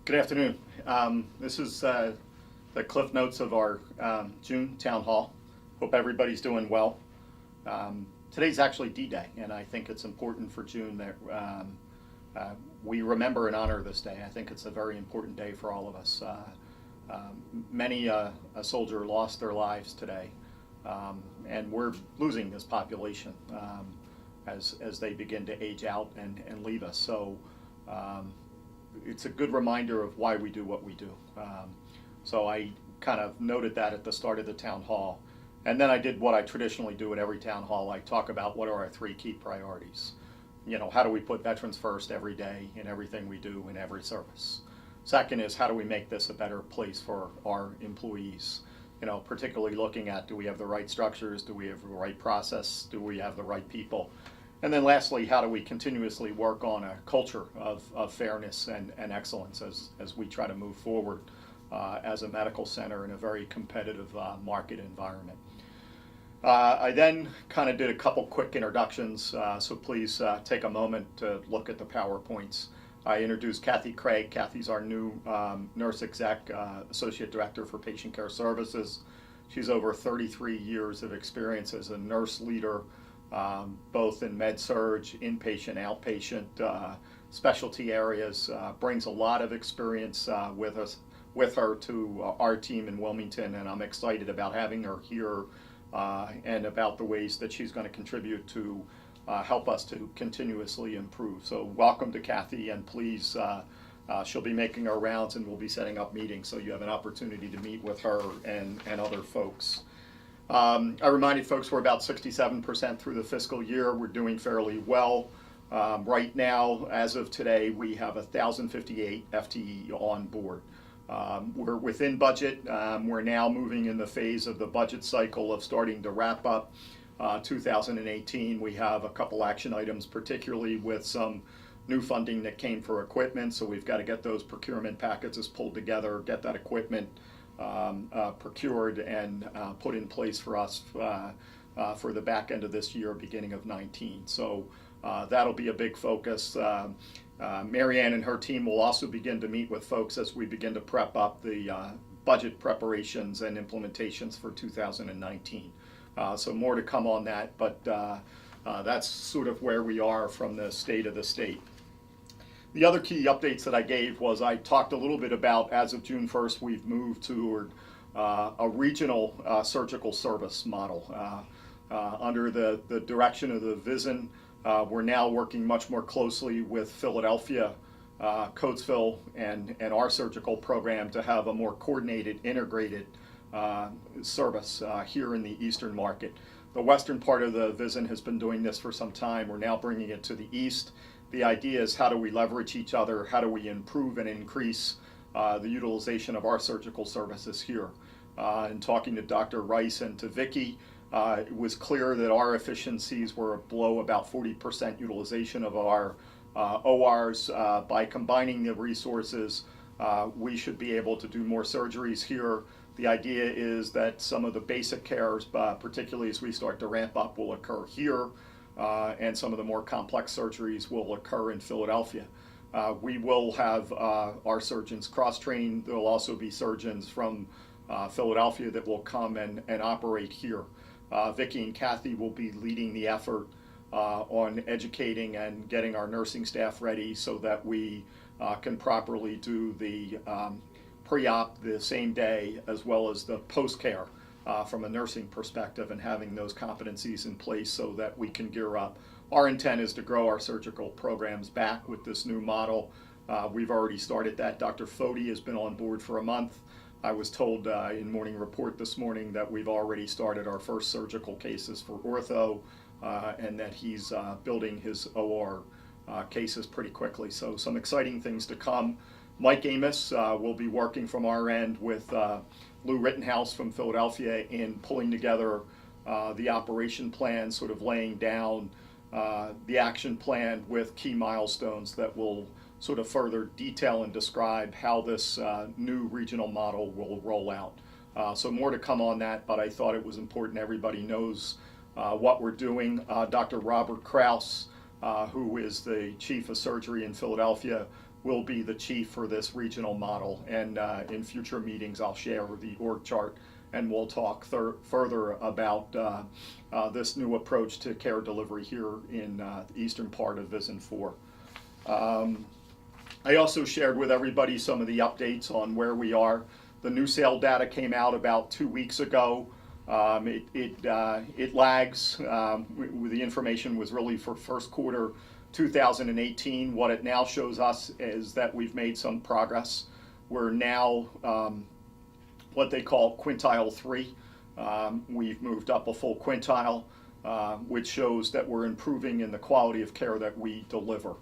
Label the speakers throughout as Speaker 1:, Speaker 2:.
Speaker 1: Good afternoon. This is the cliff notes of our JuneTown Hall. Hope everybody's doing well. Today's actually D-Day, and I think it's important for June that we remember and honor this day. I think it's a very important day for all of us. Many a soldier lost their lives today, and we're losing this population as they begin to age out and leave us. So it's a good reminder of why we do what we do. So I kind of noted that at the start of the town hall. And then I did what I traditionally do at every town hall. I talk about what are our three key priorities. You know, how do we put veterans first every day in everything we do in every service? Second is, how do we make this a better place for our employees? You know, particularly looking at, do we have the right structures? Do we have the right process? Do we have the right people? And then lastly, how do we continuously work on a culture of fairness and excellence as we try to move forward as a medical center in a very competitive market environment. I then kind of did a couple quick introductions, so please take a moment to look at the PowerPoints. I introduced Kathy Craig. Kathy's our new nurse exec, associate director for patient care services. She's over 33 years of experience as a nurse leader, both in med-surg, inpatient, outpatient, specialty areas, brings a lot of experience with her to our team in Wilmington, and I'm excited about having her here and about the ways that she's going to contribute to help us to continuously improve. So welcome to Kathy, and please, she'll be making her rounds and we'll be setting up meetings so you have an opportunity to meet with her and other folks. I reminded folks we're about 67% through the fiscal year. We're doing fairly well. Right now, as of today, we have 1,058 FTE on board. We're within budget. We're now moving in the phase of the budget cycle of starting to wrap up 2018. We have a couple action items, particularly with some new funding that came for equipment. So we've got to get those procurement packages pulled together, get that equipment procured and put in place for us for the back end of this year, beginning of 19. So that'll be a big focus. Marianne and her team will also begin to meet with folks as we begin to prep up the budget preparations and implementations for 2019. So more to come on that, but that's sort of where we are from the state of the state. The other key updates that I gave was I talked a little bit about, as of June 1st, we've moved toward a regional surgical service model. Under the direction of the VISN, we're now working much more closely with Philadelphia, Coatesville, and our surgical program to have a more coordinated, integrated service here in the eastern market. The western part of the VISN has been doing this for some time. We're now bringing it to the east. The idea is, how do we leverage each other? How do we improve and increase the utilization of our surgical services here? And talking to Dr. Rice and to Vicki, it was clear that our efficiencies were below about 40% utilization of our ORs. By combining the resources, we should be able to do more surgeries here. The idea is that some of the basic cares, particularly as we start to ramp up, will occur here. And some of the more complex surgeries will occur in Philadelphia. We will have our surgeons cross-trained. There will also be surgeons from Philadelphia that will come and operate here. Vicki and Kathy will be leading the effort on educating and getting our nursing staff ready so that we can properly do the pre-op the same day, as well as the post-care from a nursing perspective, and having those competencies in place so that we can gear up. Our intent is to grow our surgical programs back with this new model. We've already started that. Dr. Foti has been on board for a month. I was told in Morning Report this morning that we've already started our first surgical cases for ortho, and that he's building his OR cases pretty quickly. So some exciting things to come. Mike Amos will be working from our end with Lou Rittenhouse from Philadelphia in pulling together the operation plan, sort of laying down the action plan with key milestones that will sort of further detail and describe how this new regional model will roll out. So more to come on that, but I thought it was important everybody knows what we're doing. Dr. Robert Kraus, who is the chief of surgery in Philadelphia, will be the chief for this regional model. And in future meetings, I'll share the org chart, and we'll talk further about this new approach to care delivery here in the eastern part of Vision 4. I also shared with everybody some of the updates on where we are. The new sale data came out about 2 weeks ago. It lags. The information was really for first quarter 2018. What it now shows us is that we've made some progress. We're now what they call quintile 3. We've moved up a full quintile, which shows that we're improving in the quality of care that we deliver.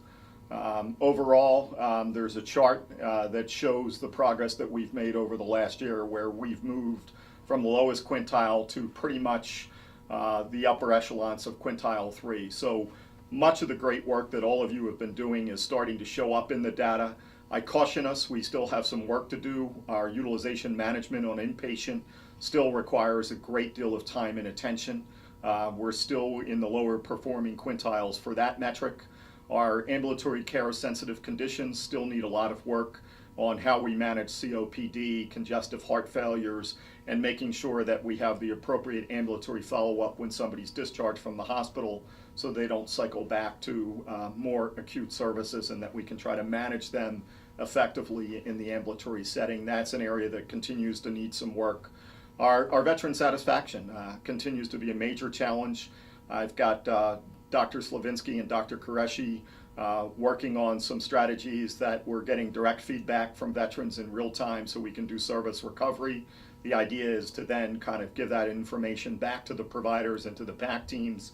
Speaker 1: Overall, there's a chart that shows the progress that we've made over the last year, where we've moved from the lowest quintile to pretty much the upper echelons of quintile 3. So much of the great work that all of you have been doing is starting to show up in the data. I caution us, we still have some work to do. Our utilization management on inpatient still requires a great deal of time and attention. We're still in the lower performing quintiles for that metric. Our ambulatory care sensitive conditions still need a lot of work on how we manage COPD, congestive heart failures, and making sure that we have the appropriate ambulatory follow-up when somebody's discharged from the hospital, so they don't cycle back to more acute services, and that we can try to manage them effectively in the ambulatory setting. That's an area that continues to need some work. Our veteran satisfaction continues to be a major challenge. I've got Dr. Slavinsky and Dr. Qureshi working on some strategies that we're getting direct feedback from veterans in real time, so we can do service recovery. The idea is to then kind of give that information back to the providers and to the PAC teams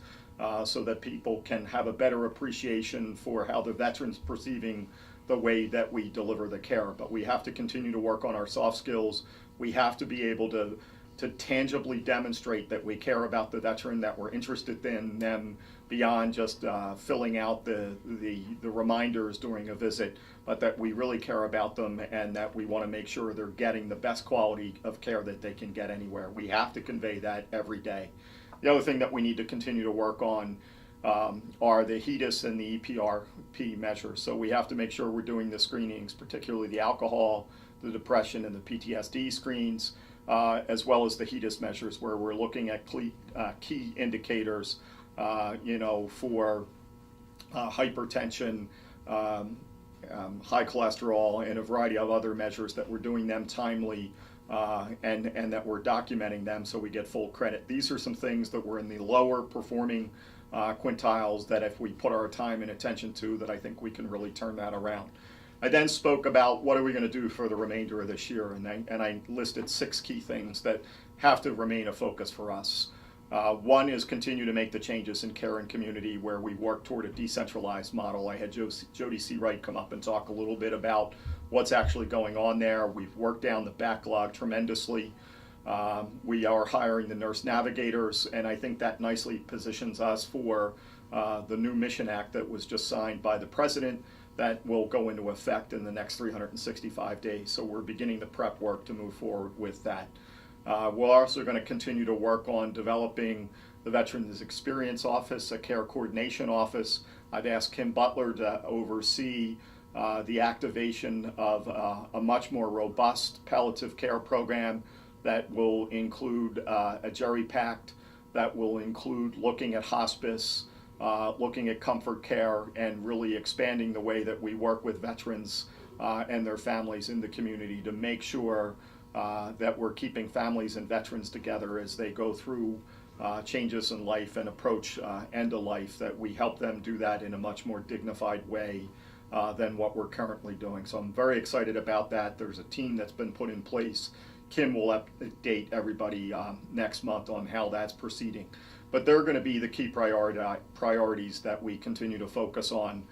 Speaker 1: so that people can have a better appreciation for how the veteran's perceiving the way that we deliver the care. But we have to continue to work on our soft skills. We have to be able to tangibly demonstrate that we care about the veteran, that we're interested in them beyond just filling out the reminders during a visit, but that we really care about them, and that we want to make sure they're getting the best quality of care that they can get anywhere. We have to convey that every day. The other thing that we need to continue to work on are the HEDIS and the EPRP measures. So we have to make sure we're doing the screenings, particularly the alcohol, the depression, and the PTSD screens, as well as the HEDIS measures, where we're looking at key indicators, for hypertension, high cholesterol, and a variety of other measures, that we're doing them timely and that we're documenting them so we get full credit. These are some things that were in the lower performing quintiles that if we put our time and attention to, that I think we can really turn that around. I then spoke about what are we going to do for the remainder of this year, and I listed 6 key things that have to remain a focus for us. One is continue to make the changes in care and community, where we work toward a decentralized model. I had Jody C. Wright come up and talk a little bit about what's actually going on there. We've worked down the backlog tremendously. We are hiring the nurse navigators, and I think that nicely positions us for the new Mission Act that was just signed by the President, that will go into effect in the next 365 days. So we're beginning the prep work to move forward with that. We're also going to continue to work on developing the Veterans Experience Office, a care coordination office. I've asked Kim Butler to oversee the activation of a much more robust palliative care program that will include a Jerry Pact, that will include looking at hospice, looking at comfort care, and really expanding the way that we work with veterans and their families in the community to make sure that we're keeping families and veterans together as they go through changes in life and approach end of life, that we help them do that in a much more dignified way than what we're currently doing. So I'm very excited about that. There's a team that's been put in place. Kim will update everybody next month on how that's proceeding. But they're going to be the key priorities that we continue to focus on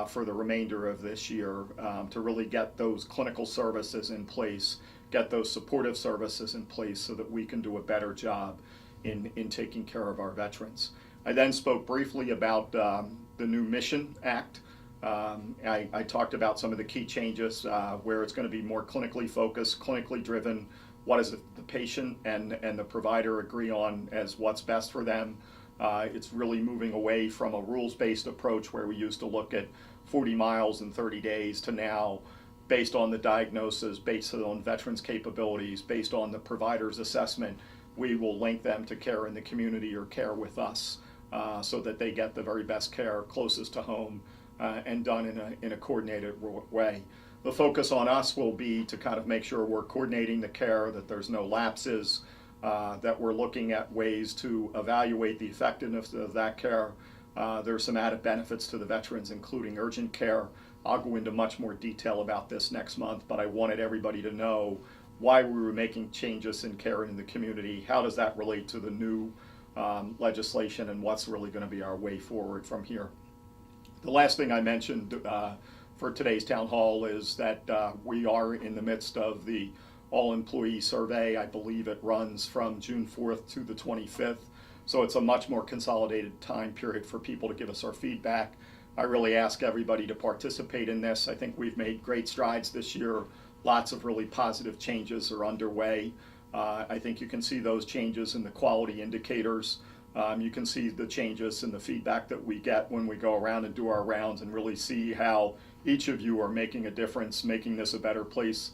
Speaker 1: for the remainder of this year, to really get those clinical services in place, get those supportive services in place, so that we can do a better job in taking care of our veterans. I then spoke briefly about the new Mission Act. I talked about some of the key changes where it's going to be more clinically focused, clinically driven. What does the patient and the provider agree on as what's best for them? It's really moving away from a rules-based approach where we used to look at 40 miles in 30 days to now, based on the diagnosis, based on veterans' capabilities, based on the provider's assessment, we will link them to care in the community or care with us so that they get the very best care closest to home and done in a coordinated way. The focus on us will be to kind of make sure we're coordinating the care, that there's no lapses, that we're looking at ways to evaluate the effectiveness of that care. There's some added benefits to the veterans, including urgent care. I'll go into much more detail about this next month, but I wanted everybody to know why we were making changes in care in the community. How does that relate to the new legislation, and what's really going to be our way forward from here? The last thing I mentioned for today's town hall is that we are in the midst of the all-employee survey. I believe it runs from June 4th to the 25th. So it's a much more consolidated time period for people to give us our feedback. I really ask everybody to participate in this. I think we've made great strides this year. Lots of really positive changes are underway. I think you can see those changes in the quality indicators. You can see the changes in the feedback that we get when we go around and do our rounds, and really see how each of you are making a difference, making this a better place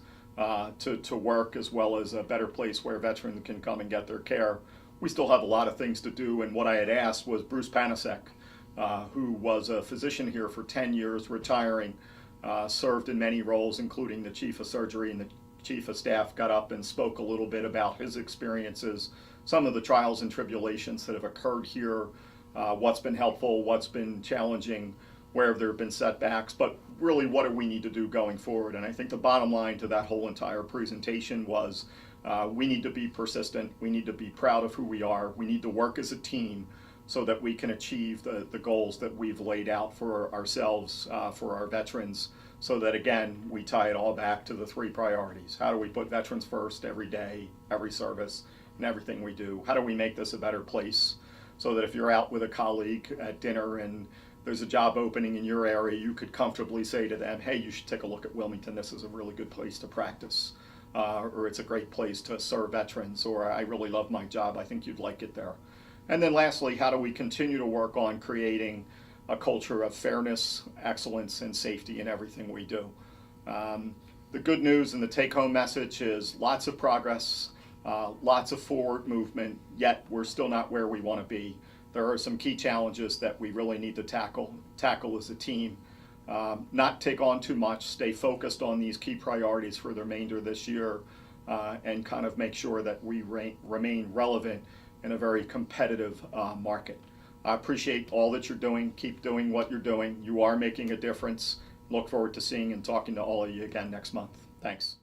Speaker 1: to work, as well as a better place where veterans can come and get their care. We still have a lot of things to do, and what I had asked was Bruce Panasek, who was a physician here for 10 years, retiring, served in many roles, including the chief of surgery and the chief of staff, got up and spoke a little bit about his experiences, some of the trials and tribulations that have occurred here, what's been helpful, what's been challenging, where there have been setbacks, but really what do we need to do going forward. And I think the bottom line to that whole entire presentation was we need to be persistent, we need to be proud of who we are, we need to work as a team so that we can achieve the goals that we've laid out for ourselves, for our veterans, so that again, we tie it all back to the three priorities. How do we put veterans first every day, every service, and everything we do? How do we make this a better place so that if you're out with a colleague at dinner and there's a job opening in your area, you could comfortably say to them, hey, you should take a look at Wilmington, this is a really good place to practice, or it's a great place to serve veterans, or I really love my job, I think you'd like it there. And then lastly, how do we continue to work on creating a culture of fairness, excellence, and safety in everything we do? The good news and the take-home message is lots of progress, lots of forward movement, yet we're still not where we want to be. There are some key challenges that we really need to tackle as a team. Not take on too much, stay focused on these key priorities for the remainder of this year, and kind of make sure that we remain relevant in a very competitive market. I appreciate all that you're doing. Keep doing what you're doing. You are making a difference. Look forward to seeing and talking to all of you again next month. Thanks.